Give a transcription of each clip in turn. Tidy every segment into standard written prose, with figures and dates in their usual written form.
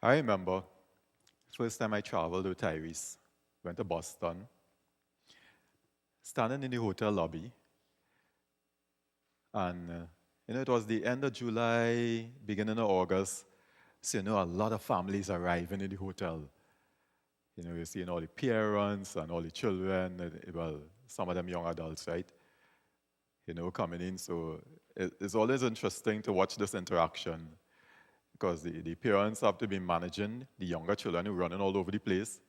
I remember first time I traveled with Tyrese, went to Boston, standing in the hotel lobby, and it was the end of July, beginning of August, so a lot of families arriving in the hotel. You're seeing all the parents and all the children, well, some of them young adults, right? Coming in. So it's always interesting to watch this interaction because the parents have to be managing the younger children who are running all over the place.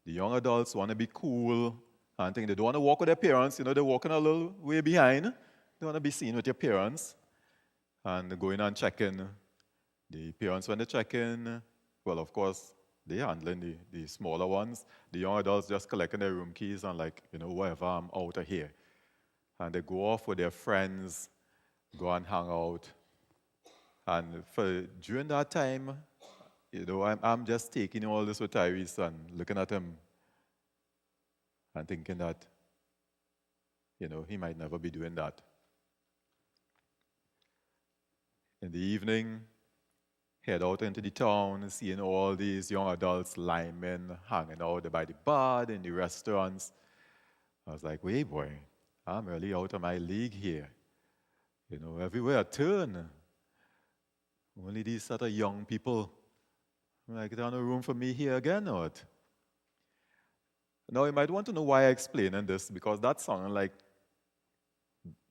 The young adults want to be cool and think they don't want to walk with their parents. They're walking a little way behind. They want to be seen with your parents and going and checking. The parents, when they check in, well, of course, they're handling the smaller ones. The young adults just collecting their room keys and whatever, I'm out of here. And they go off with their friends, go and hang out. And during that time, I'm just taking all this with Tyrese and looking at him and thinking that, he might never be doing that. In the evening, head out into the town, seeing all these young adults, linemen, hanging out by the bar, in the restaurants. I was like, wait, boy, I'm really out of my league here. Everywhere I turn, only these sort of young people. Like, there's no room for me here again, or what? Now, you might want to know why I'm explaining this, because that sounds like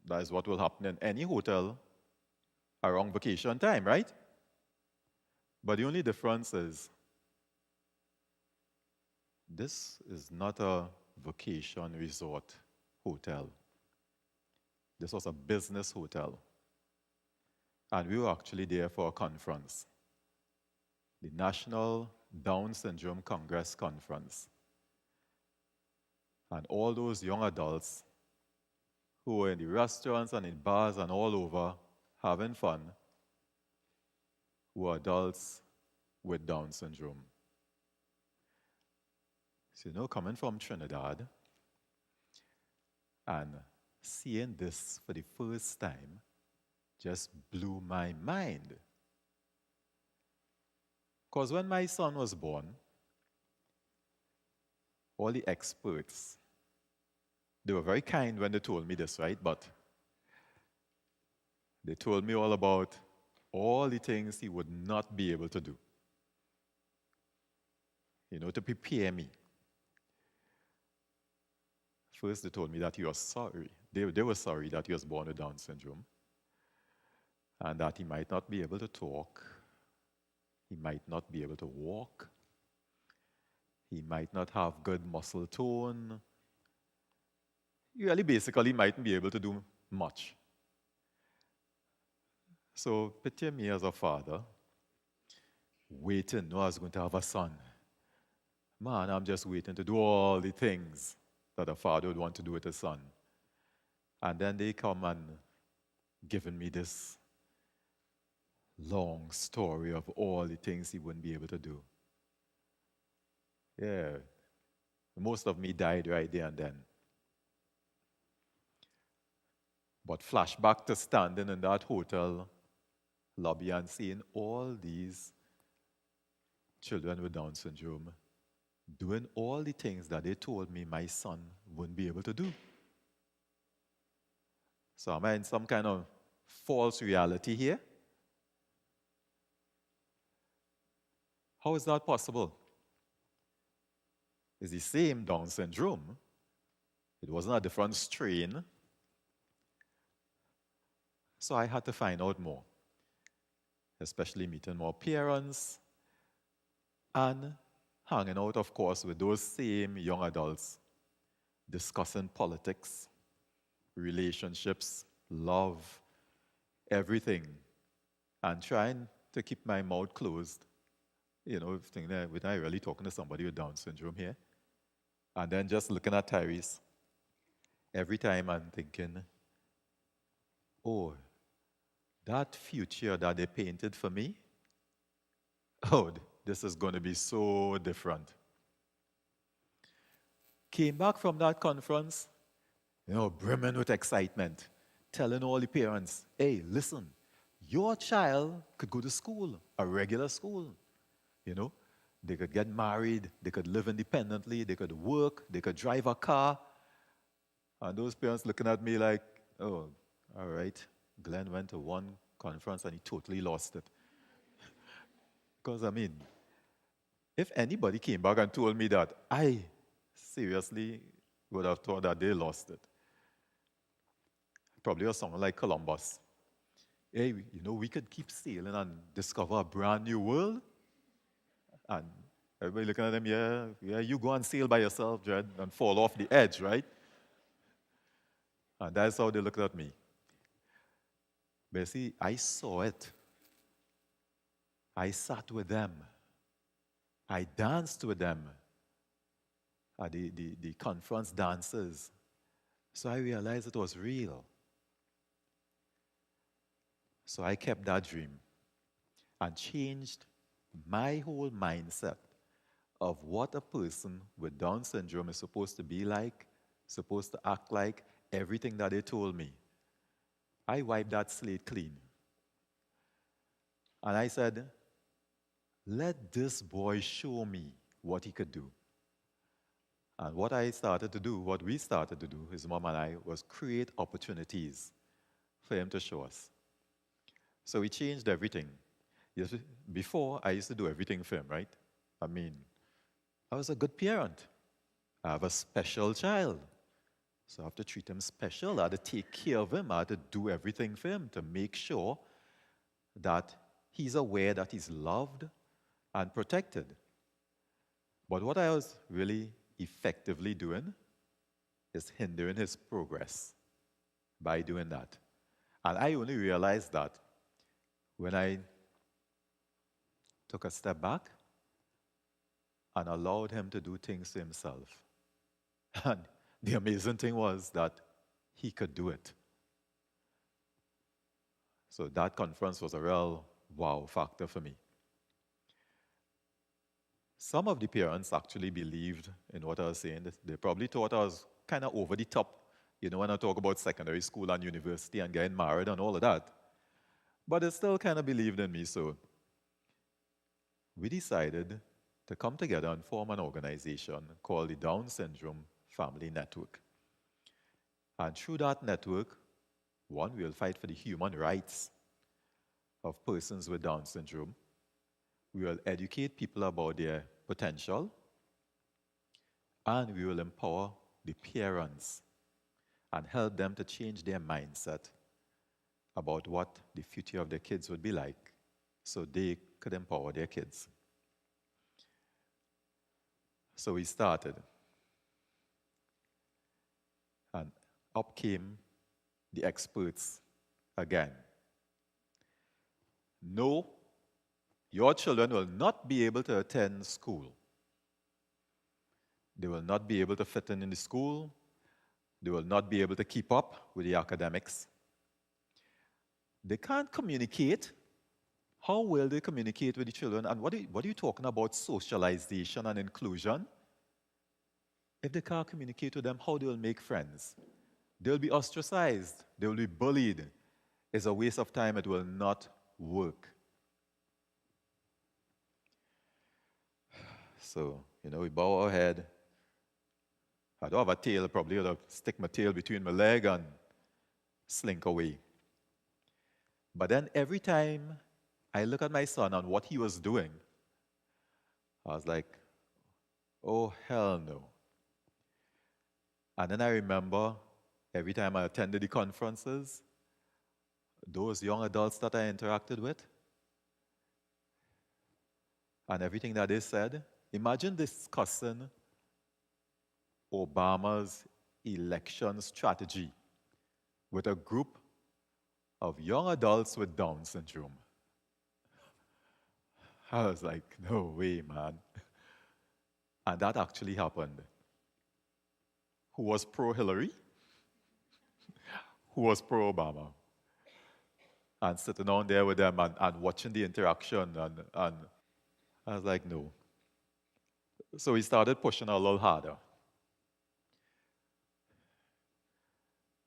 that is what will happen in any hotel around vacation time, right? But the only difference is this is not a vacation resort hotel. This was a business hotel. And we were actually there for a conference, the National Down Syndrome Congress Conference. And all those young adults who were in the restaurants and in bars and all over having fun were adults with Down syndrome. So, coming from Trinidad and seeing this for the first time just blew my mind. Because when my son was born, all the experts, they were very kind when they told me this, right? But they told me all about all the things he would not be able to do, to prepare me. First, they told me that he was sorry. They were sorry that he was born with Down syndrome and that he might not be able to talk, he might not be able to walk, he might not have good muscle tone. He really basically mightn't be able to do much. So picture me as a father, waiting, I was going to have a son. Man, I'm just waiting to do all the things that a father would want to do with his son. And then they come and giving me this long story of all the things he wouldn't be able to do. Yeah, most of me died right there and then. But flashback to standing in that hotel lobby and seeing all these children with Down syndrome doing all the things that they told me my son wouldn't be able to do. So am I in some kind of false reality here? How is that possible? It's the same Down syndrome. It wasn't a different strain. So I had to find out more, especially meeting more parents and hanging out, of course, with those same young adults, discussing politics, relationships, love, everything, and trying to keep my mouth closed. Thinking that we're not really talking to somebody with Down syndrome here. And then just looking at Tyrese, every time I'm thinking, oh, that future that they painted for me, oh, this is going to be so different. Came back from that conference, brimming with excitement, telling all the parents, hey, listen, your child could go to school, a regular school. you know. They could get married, they could live independently, they could work, they could drive a car. And those parents looking at me like, oh, all right, Glenn went to one conference and he totally lost it. Because, I mean, if anybody came back and told me that, I seriously would have thought that they lost it. Probably a song like Columbus. Hey, you know, we could keep sailing and discover a brand new world. And everybody looking at them, yeah, you go and sail by yourself, Jed, and fall off the edge, right? And that's how they looked at me. But you see, I saw it. I sat with them. I danced with them at the conference dances. So I realized it was real. So I kept that dream and changed my whole mindset of what a person with Down syndrome is supposed to be like, supposed to act like, everything that they told me. I wiped that slate clean. And I said, let this boy show me what he could do. And what I started to do, what we started to do, his mom and I, was create opportunities for him to show us. So we changed everything. Before, I used to do everything for him, right? I mean, I was a good parent. I have a special child. So I have to treat him special. I had to take care of him. I had to do everything for him to make sure that he's aware that he's loved and protected. But what I was really effectively doing is hindering his progress by doing that. And I only realized that when I took a step back and allowed him to do things to himself. And the amazing thing was that he could do it. So that conference was a real wow factor for me. Some of the parents actually believed in what I was saying. They probably thought I was kind of over the top, you know, when I talk about secondary school and university and getting married and all of that. But they still kind of believed in me, so we decided to come together and form an organization called the Down Syndrome Family Network. And through that network, one, we'll fight for the human rights of persons with Down syndrome. We will educate people about their potential, and we will empower the parents and help them to change their mindset about what the future of their kids would be like so they could empower their kids. So we started. And up came the experts again. No, your children will not be able to attend school. They will not be able to fit in the school. They will not be able to keep up with the academics. They can't communicate. How will they communicate with the children? And what are you talking about socialization and inclusion? If they can't communicate with them, how they will make friends? They'll be ostracized. They will be bullied. It's a waste of time. It will not work. So, we bow our head. I don't have a tail, probably I'll stick my tail between my leg and slink away. But then every time I look at my son and what he was doing, I was like, oh, hell no. And then I remember every time I attended the conferences, those young adults that I interacted with, and everything that they said, imagine discussing Obama's election strategy with a group of young adults with Down syndrome. I was like, no way, man. And that actually happened. Who was pro-Hillary? Who was pro-Obama? And sitting down there with them and watching the interaction, and I was like, no. So we started pushing a little harder.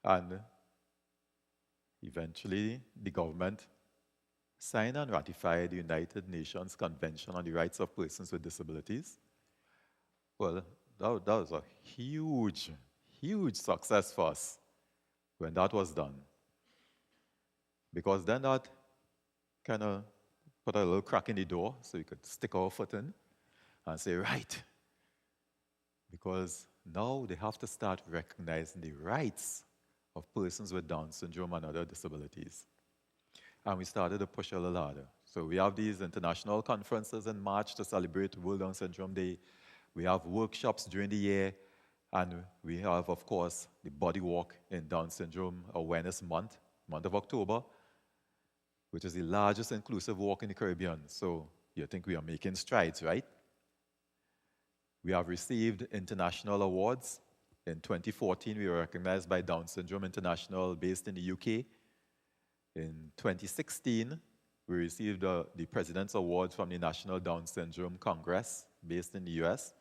And eventually, the government signed and ratified the United Nations Convention on the Rights of Persons with Disabilities. Well, that was a huge, huge success for us when that was done. Because then that kind of put a little crack in the door so we could stick our foot in and say, right, because now they have to start recognizing the rights of persons with Down syndrome and other disabilities. And we started to push a little harder. So we have these international conferences in March to celebrate World Down Syndrome Day. We have workshops during the year. And we have, of course, the Body Walk in Down Syndrome Awareness Month of October, which is the largest inclusive walk in the Caribbean. So you think we are making strides, right? We have received international awards. In 2014, we were recognized by Down Syndrome International based in the UK. In 2016, we received the President's Award from the National Down Syndrome Congress based in the US.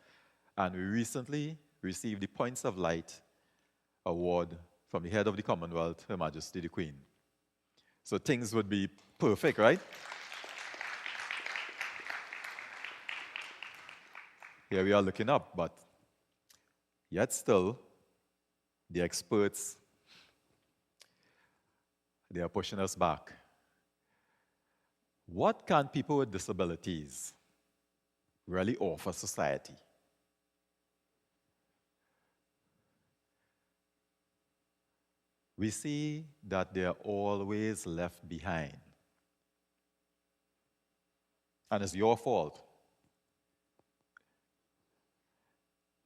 And we recently received the Points of Light Award from the head of the Commonwealth, Her Majesty the Queen. So things would be perfect, right? Here we are looking up, but yet still, the experts, they are pushing us back. What can people with disabilities really offer society? We see that they are always left behind. And it's your fault.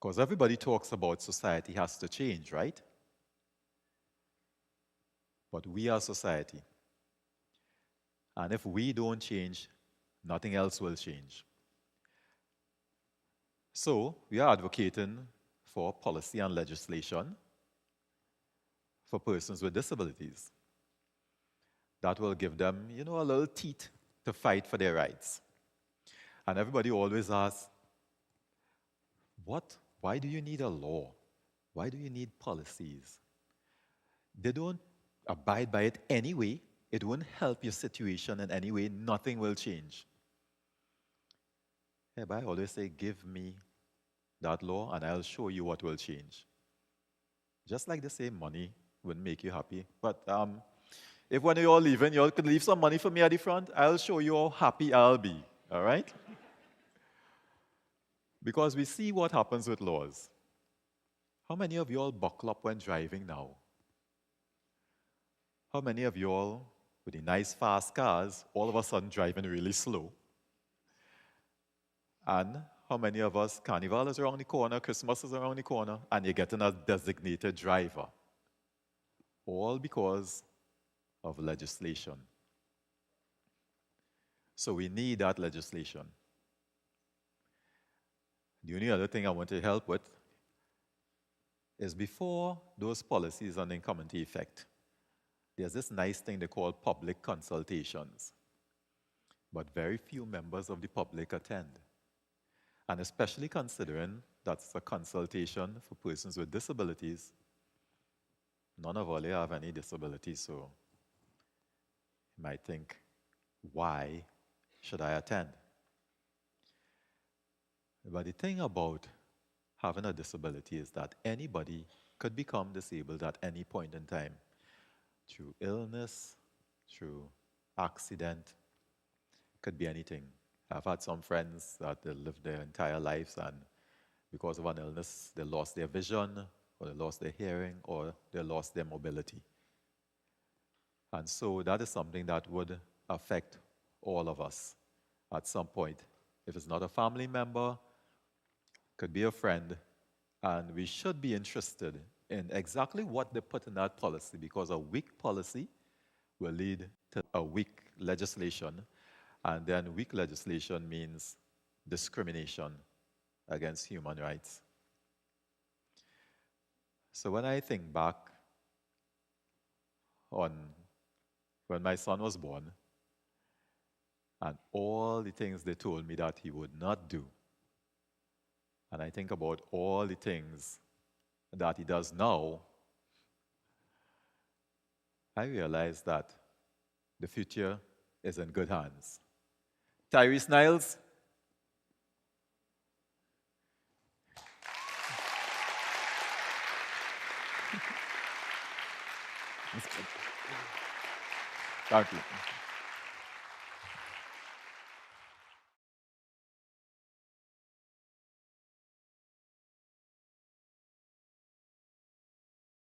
Because everybody talks about society has to change, right? But we are society. And if we don't change, nothing else will change. So we are advocating for policy and legislation for persons with disabilities that will give them, a little teeth to fight for their rights. And everybody always asks, why do you need a law? Why do you need policies? They don't abide by it anyway. It won't help your situation in any way. Nothing will change. Yeah, but I always say, give me that law and I'll show you what will change. Just like they say money wouldn't make you happy. But if when you're all leaving, you all could leave some money for me at the front, I'll show you how happy I'll be. All right? Because we see what happens with laws. How many of you all buckle up when driving now? How many of you all, with the nice fast cars, all of a sudden driving really slow? And how many of us, Carnival is around the corner, Christmas is around the corner, and you're getting a designated driver? All because of legislation. So we need that legislation. The only other thing I want to help with is before those policies are then come into effect, there's this nice thing they call public consultations. But very few members of the public attend. And especially considering that's a consultation for persons with disabilities, none of us have any disabilities, so you might think, why should I attend? But the thing about having a disability is that anybody could become disabled at any point in time through illness, through accident, could be anything. I've had some friends that they lived their entire lives and because of an illness, they lost their vision, or they lost their hearing, or they lost their mobility. And so that is something that would affect all of us at some point. If it's not a family member, could be a friend, and we should be interested in exactly what they put in that policy, because a weak policy will lead to a weak legislation, and then weak legislation means discrimination against human rights. So when I think back on when my son was born, and all the things they told me that he would not do, and I think about all the things that he does now, I realize that the future is in good hands. Tyrese Niles, thank you.